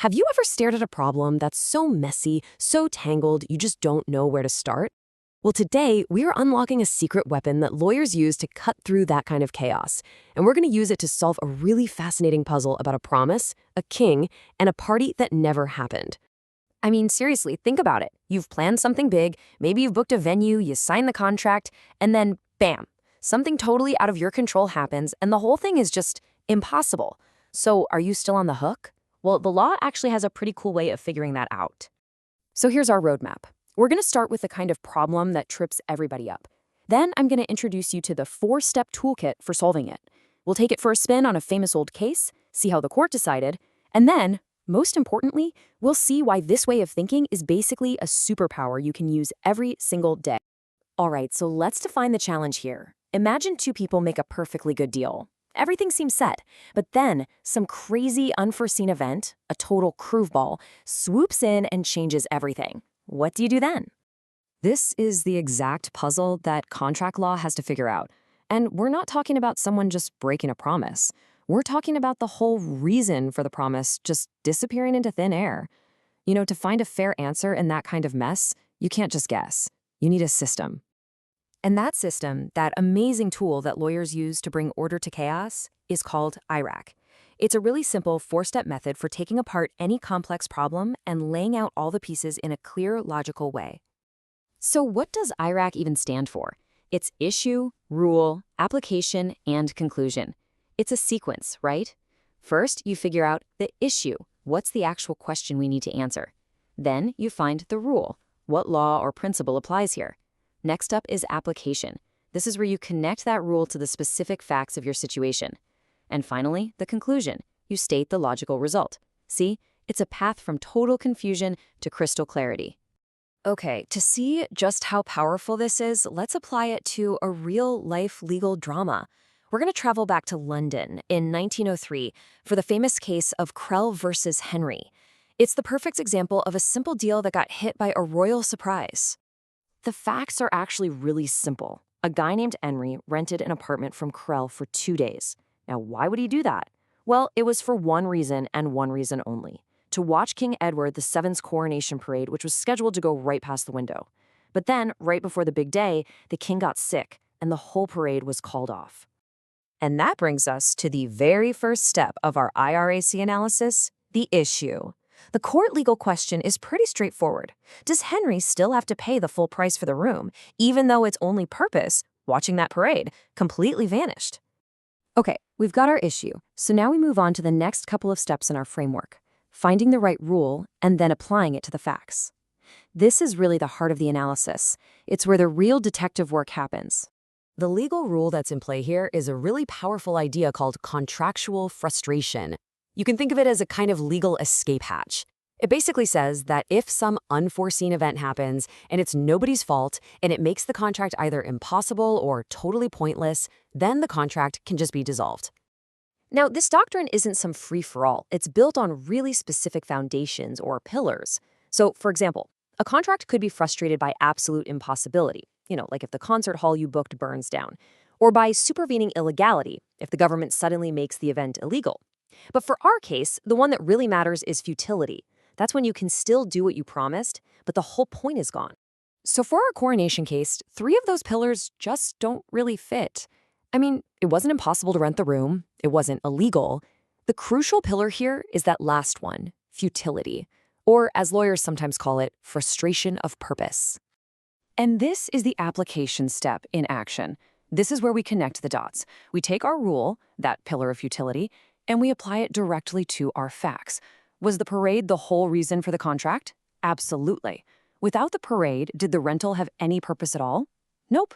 Have you ever stared at a problem that's so messy, so tangled, you just don't know where to start? Well, today, we are unlocking a secret weapon that lawyers use to cut through that kind of chaos. And we're going to use it to solve a really fascinating puzzle about a promise, a king, and a party that never happened. I mean, seriously, think about it. You've planned something big, maybe you've booked a venue, you sign the contract, and then, bam, something totally out of your control happens, and the whole thing is just impossible. So, are you still on the hook? Well, the law actually has a pretty cool way of figuring that out. So here's our roadmap. We're going to start with the kind of problem that trips everybody up. Then I'm going to introduce you to the 4-step toolkit for solving it. We'll take it for a spin on a famous old case, see how the court decided, and then, most importantly, we'll see why this way of thinking is basically a superpower you can use every single day. All right, so let's define the challenge here. Imagine two people make a perfectly good deal. Everything seems set, but then some crazy unforeseen event, a total curveball, swoops in and changes everything. What do you do then? This is the exact puzzle that contract law has to figure out. And we're not talking about someone just breaking a promise. We're talking about the whole reason for the promise just disappearing into thin air. You know, to find a fair answer in that kind of mess, you can't just guess. You need a system. And that system, that amazing tool that lawyers use to bring order to chaos, is called IRAC. It's a really simple 4-step method for taking apart any complex problem and laying out all the pieces in a clear, logical way. So what does IRAC even stand for? It's issue, rule, application, and conclusion. It's a sequence, right? First, you figure out the issue. What's the actual question we need to answer? Then you find the rule. What law or principle applies here? Next up is application. This is where you connect that rule to the specific facts of your situation. And finally, the conclusion. You state the logical result. See, it's a path from total confusion to crystal clarity. Okay, to see just how powerful this is, let's apply it to a real-life legal drama. We're going to travel back to London in 1903 for the famous case of Krell versus Henry. It's the perfect example of a simple deal that got hit by a royal surprise. The facts are actually really simple. A guy named Henry rented an apartment from Krell for 2 days. Now, why would he do that? Well, it was for one reason and one reason only: to watch King Edward VII's coronation parade, which was scheduled to go right past the window. But then, right before the big day, the king got sick, and the whole parade was called off. And that brings us to the very first step of our IRAC analysis, the issue. The court legal question is pretty straightforward. Does Henry still have to pay the full price for the room, even though its only purpose, watching that parade, completely vanished? Okay, we've got our issue, so now we move on to the next couple of steps in our framework: finding the right rule and then applying it to the facts. This is really the heart of the analysis. It's where the real detective work happens. The legal rule that's in play here is a really powerful idea called contractual frustration. You can think of it as a kind of legal escape hatch. It basically says that if some unforeseen event happens and it's nobody's fault and it makes the contract either impossible or totally pointless, then the contract can just be dissolved. Now, this doctrine isn't some free-for-all. It's built on really specific foundations or pillars. So, for example, a contract could be frustrated by absolute impossibility, like if the concert hall you booked burns down, or by supervening illegality, if the government suddenly makes the event illegal. But for our case, the one that really matters is futility. That's when you can still do what you promised, but the whole point is gone. So for our coronation case, 3 of those pillars just don't really fit. I mean, it wasn't impossible to rent the room. It wasn't illegal. The crucial pillar here is that last one, futility, or as lawyers sometimes call it, frustration of purpose. And this is the application step in action. This is where we connect the dots. We take our rule, that pillar of futility, and we apply it directly to our facts. Was the parade the whole reason for the contract? Absolutely. Without the parade, did the rental have any purpose at all? Nope.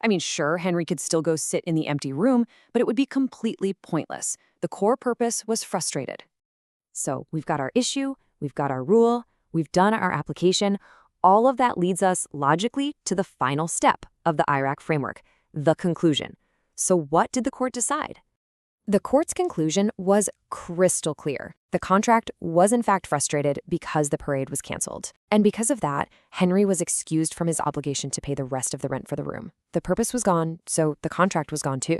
I mean, sure, Henry could still go sit in the empty room, but it would be completely pointless. The core purpose was frustrated. So we've got our issue, we've got our rule, we've done our application. All of that leads us logically to the final step of the IRAC framework, the conclusion. So what did the court decide? The court's conclusion was crystal clear. The contract was in fact frustrated because the parade was canceled. And because of that, Henry was excused from his obligation to pay the rest of the rent for the room. The purpose was gone, so the contract was gone too.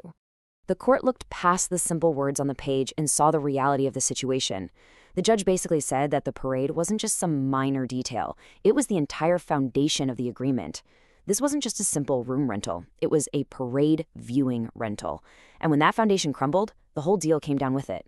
The court looked past the simple words on the page and saw the reality of the situation. The judge basically said that the parade wasn't just some minor detail. It was the entire foundation of the agreement. This wasn't just a simple room rental. It was a parade viewing rental. And when that foundation crumbled, the whole deal came down with it.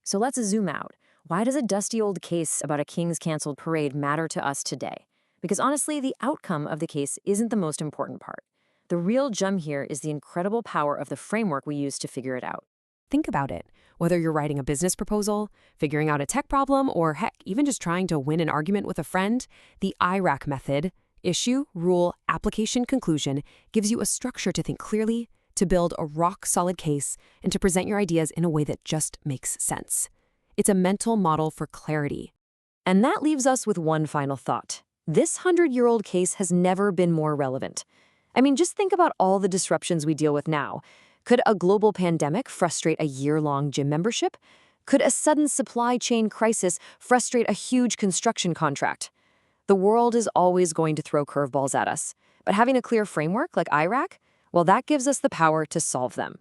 So let's zoom out. Why does a dusty old case about a king's canceled parade matter to us today? Because honestly, the outcome of the case isn't the most important part. The real gem here is the incredible power of the framework we use to figure it out. Think about it. Whether you're writing a business proposal, figuring out a tech problem, or heck, even just trying to win an argument with a friend, the IRAC method, issue, rule, application, conclusion, gives you a structure to think clearly, to build a rock-solid case, and to present your ideas in a way that just makes sense. It's a mental model for clarity. And that leaves us with one final thought. This 100-year-old case has never been more relevant. I mean, just think about all the disruptions we deal with now. Could a global pandemic frustrate a year-long gym membership? Could a sudden supply chain crisis frustrate a huge construction contract? The world is always going to throw curveballs at us, but having a clear framework like IRAC, well, that gives us the power to solve them.